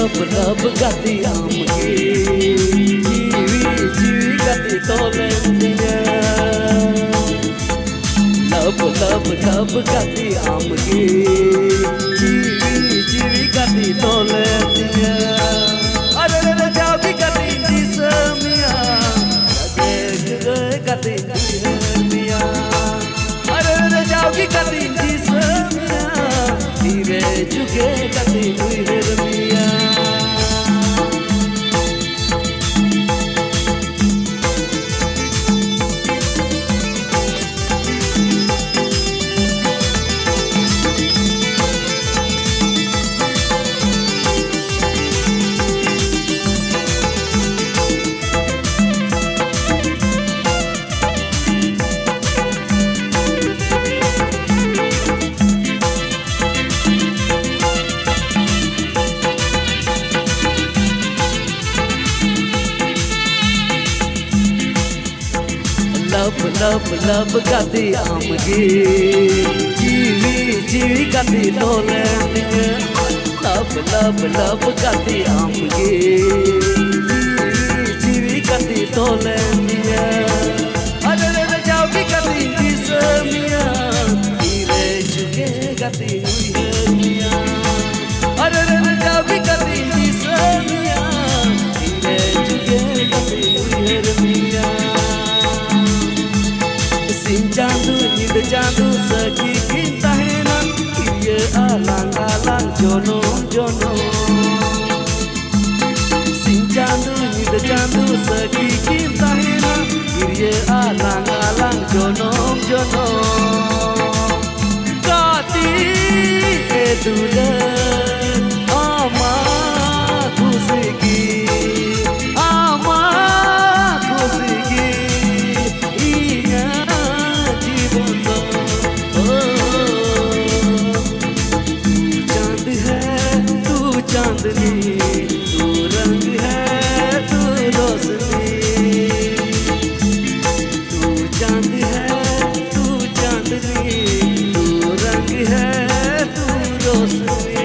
लब लब गाती आमगे जीवी गाती तोले दिया लब लब लब गाती आमगे जीवी गाती तोले दिया अरे रे जाओगी गाती जिसमिया लगे गाती जिसमिया अरे रे जाओगी गाती जिसमिया धीरे झुके गाती जिसमिया लब लब लब गाती आमगे जीवी गाती तोले लब लब लब गाती आमगे जीवी गाती तोले अरे रे जाओगी गाती जिसमिया धीरे झुके गाती मिया अरे रे जाओगी गाती जिसमिया धीरे झुके गाती मिया Jandu nyid jandu segi kita henan iya alang alang jono jono Sing jandu nyid jandu segi kita henan iya alang alang jono jono Kati edule ama kusigi ama kusigi चांदनी तू रंग है तू रोशनी तू चांद है तू चांदनी तू रंग है तू रोशनी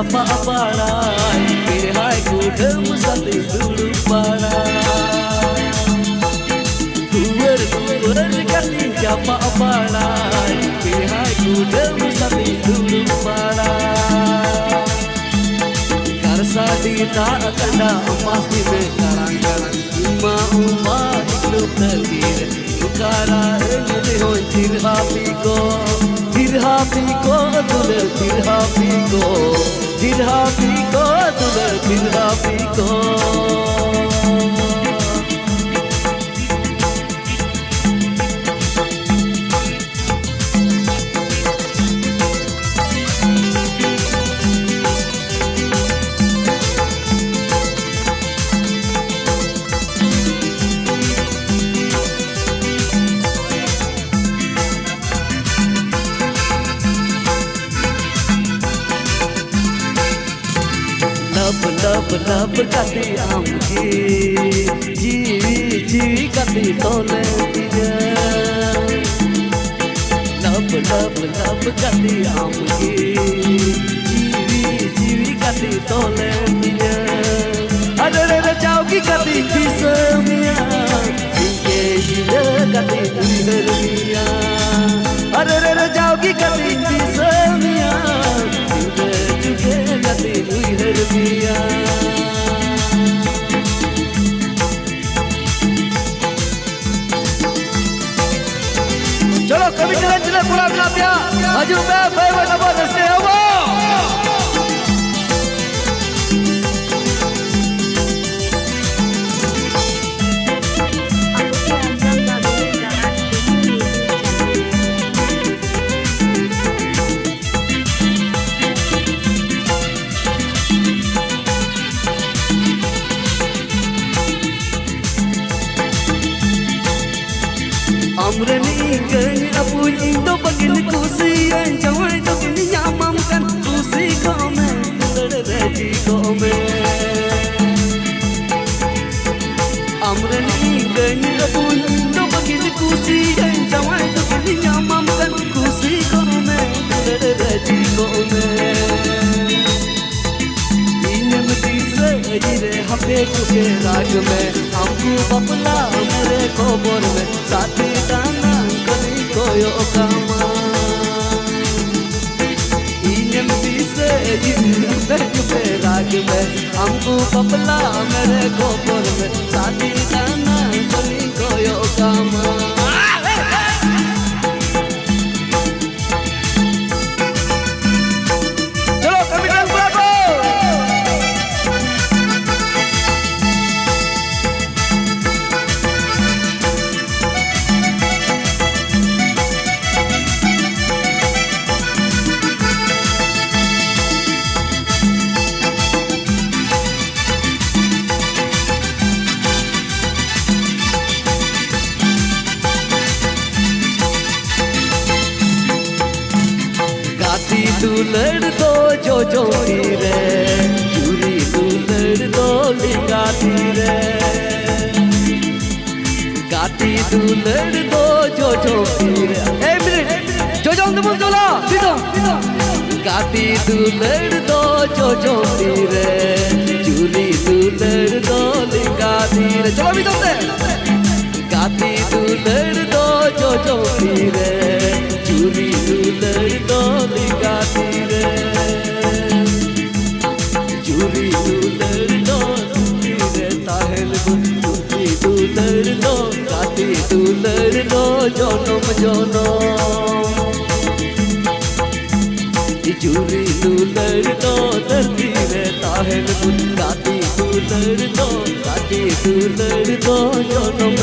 Apa parai pirhai kudam sati dulu parai duer kati japa parai pirhai kudam sati dulu parai karsa dita akanda emas di karang-karang uma hidup terdir ukara ini hoi tirhapi ko duler tirhapi ko duler tirhapi ko लब लब गाती आमगे जीवी गाती तोले दिया लब लब लब गाती आमगे जीवी गाती तोले दिया अरे रे जाओगी गाती जिसमिया इनके ये गाती मिया अरे रे जाओगी गाती जिसमिया इनके जुगे गाती मिया kami jalan-jalan pulang Melapia. Maju baik nama Resti Allah. Amrani gani apuny indo bagin kusi anjawai to kini nyamam kan kusi ko me reji ko me Amrani gani apuny indo bagin kusi anjawai to kini nyamam kan kusi ko me reji ko me इन्हें मतीसे जिरे हफे कुके राग में हमको बपला मेरे कोबर में साथी दाना कभी कोयो कामा इन्हें मतीसे जिरे हफे कुके राग में हमको बपला मेरे कोबर में साथी दाना कभी कोयो कामा तू लड़ दो जो रे चूरी तू लड़ दो लिंगाती रे गाती तू लड़ दो जो रे ए मिनट जो तुम चला सीधो गाती तू लड़ दो जो रे चूरी तू लड़ दो लिंगाती रे चलो भी तुमसे गाती तू लड़ दो जो रे चूरी तू लड़ दो लिंगाती रे चूरी तू लड़ दो रे ताहल चूरी तू लड़ दो गाती तू लड़ दो जोनम चूरी तू लड़ दो धरती रे ताहल गाती तू लड़ दो गाती तू लड़ दो जोनम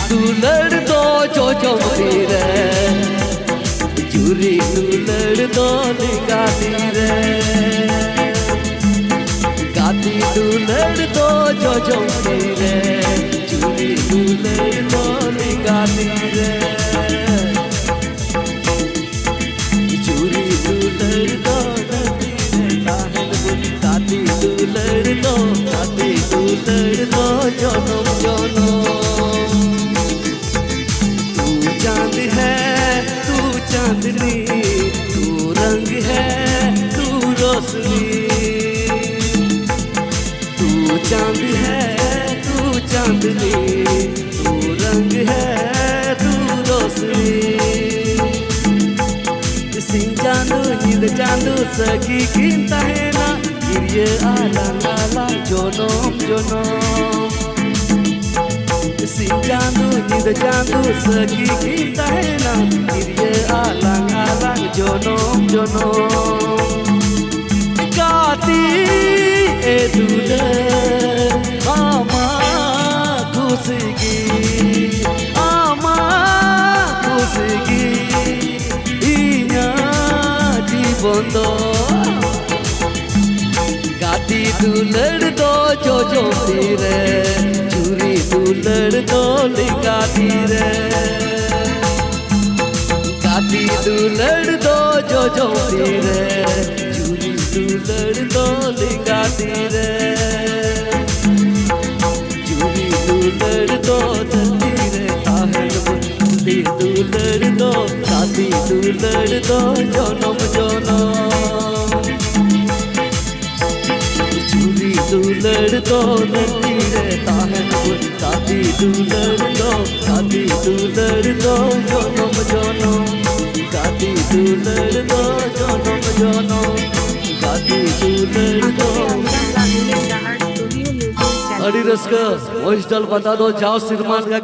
तू लड़ दो जो रे चूरी तू लड़ दो गाती रे गाती तू लड़ दो जो रे चूरी तू लड़ दो गाती रे चूरी तू लड़ दो गाती तू लड़ दो गाती तू लड़ दो जोनो चांद है तू चांदनी तू रंग है तू रोशनी तू चांद है तू चांदनी तू रंग है तू रोशनी सिंह चांदू नील चांदू सखी कीमता है ना गिरिये आला जोनम सिंह चांदू नींद चांदू सखी कीमता है ना गिरिये आलांग जोनो गाती ए दूल्हे आमा खुशगी इन्या जीवन दो गाती तू लड़ दो जो रे चूरी तू लड़ दो लिंगाती रे गाती तू लड़ दो जो रे चूरी तू लड़ दो लिंगाती रे चूरी तू लड़ दो धरती रे ताहल बुंदी तू लड़ दो गाती तू लड़ दो जोनम दुलड़ दो नदी रहता है दादी दुलड़ दो जनम जनम दादी दुलड़ दो जनम जनम दादी दुलड़ दो। अड़ी रस का वॉइस डाल बता दो जाओ श्रीमान का